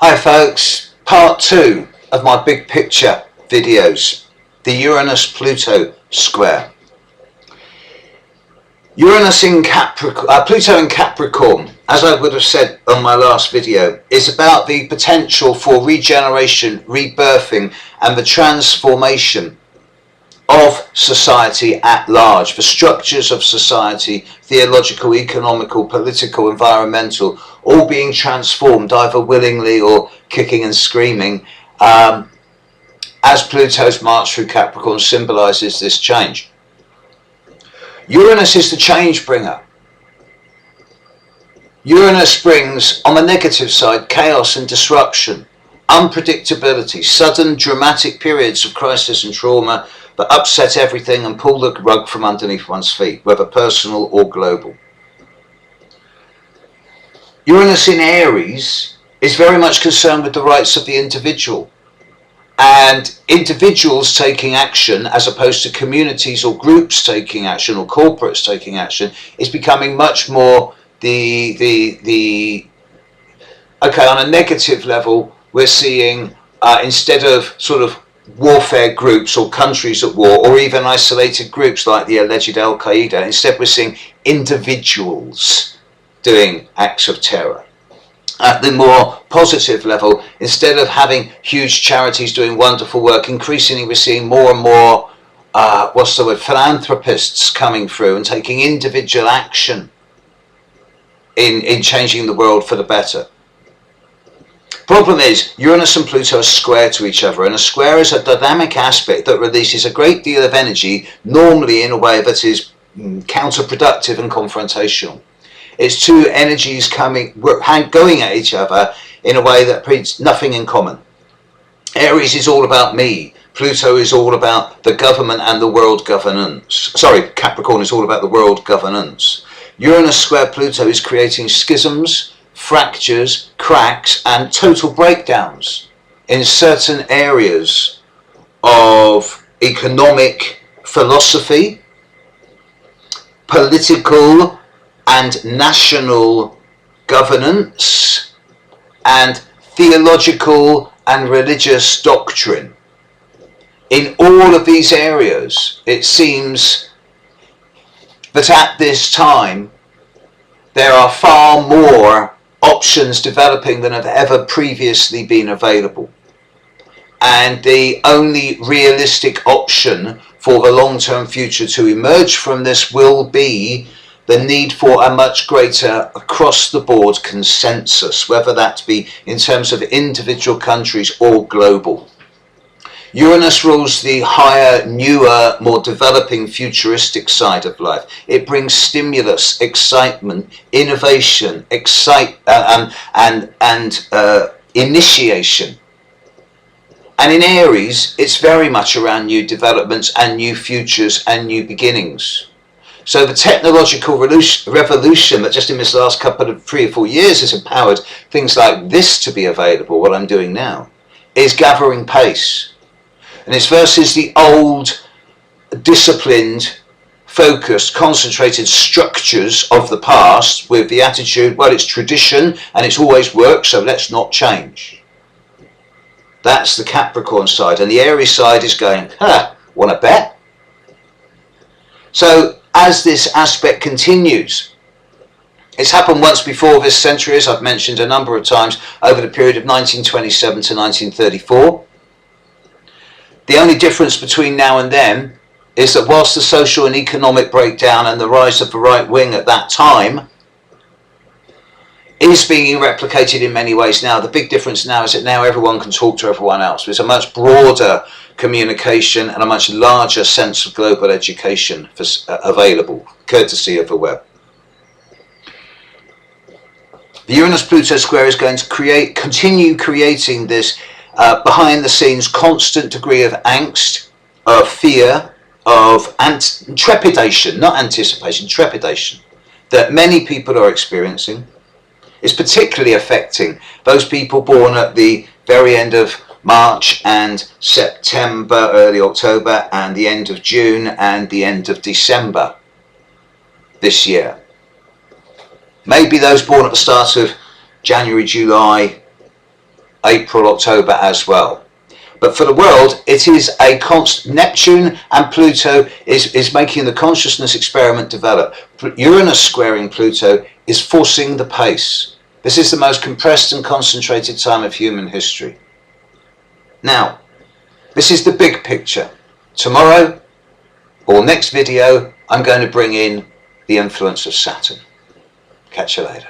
Hi folks, part 2 of my big picture videos, the Uranus-Pluto square. Uranus in Capricorn, Pluto in Capricorn, as I would have said on my last video, is about the potential for regeneration, rebirthing and the transformation of society at large, the structures of society, theological, economical, political, environmental, all being transformed either willingly or kicking and screaming, as Pluto's march through Capricorn symbolises this change. Uranus is the change bringer. Uranus brings, on the negative side, chaos and disruption, unpredictability, sudden dramatic periods of crisis and trauma that upset everything and pull the rug from underneath one's feet, whether personal or global. Uranus in Aries is very much concerned with the rights of the individual, and individuals taking action as opposed to communities or groups taking action or corporates taking action is becoming much more okay, on a negative level. We're seeing instead of sort of warfare groups or countries at war or even isolated groups like the alleged Al-Qaeda, instead we're seeing individuals doing acts of terror. At the more positive level, instead of having huge charities doing wonderful work, increasingly we're seeing more and more philanthropists coming through and taking individual action in changing the world for the better. Problem is, Uranus and Pluto are square to each other, and a square is a dynamic aspect that releases a great deal of energy, normally in a way that is counterproductive and confrontational. It's two energies going at each other in a way that brings nothing in common. Aries is all about me. Pluto is all about the government and the world governance. Sorry, Capricorn is all about the world governance. Uranus square Pluto is creating schisms, fractures, cracks and total breakdowns in certain areas of economic philosophy, political and national governance, and theological and religious doctrine. In all of these areas, it seems that at this time there are far more options developing than have ever previously been available. And the only realistic option for the long-term future to emerge from this will be the need for a much greater across-the-board consensus, whether that be in terms of individual countries or global. Uranus rules the higher, newer, more developing, futuristic side of life. It brings stimulus, excitement, innovation, initiation. And in Aries, it's very much around new developments and new futures and new beginnings. So the technological revolution that just in this last couple of 3 or 4 years has empowered things like this to be available, what I'm doing now, is gathering pace. And it's versus the old, disciplined, focused, concentrated structures of the past with the attitude, well, it's tradition and it's always worked, so let's not change. That's the Capricorn side. And the Aries side is going, want to bet? So as this aspect continues, it's happened once before this century, as I've mentioned a number of times, over the period of 1927 to 1934. The only difference between now and then is that whilst the social and economic breakdown and the rise of the right wing at that time is being replicated in many ways now, the big difference now is that now everyone can talk to everyone else. There's a much broader communication and a much larger sense of global education available, courtesy of the web. The Uranus-Pluto square is going to continue creating this behind the scenes constant degree of angst, of fear, of trepidation, not anticipation, trepidation, that many people are experiencing. Is particularly affecting those people born at the very end of March and September, early October, and the end of June and the end of December this year. Maybe those born at the start of January, July, April, October as well. But for the world, it is a constant. Neptune and Pluto is making the consciousness experiment develop. Uranus squaring Pluto is forcing the pace. This is the most compressed and concentrated time of human history. Now, this is the big picture. Tomorrow, or next video, I'm going to bring in the influence of Saturn. Catch you later.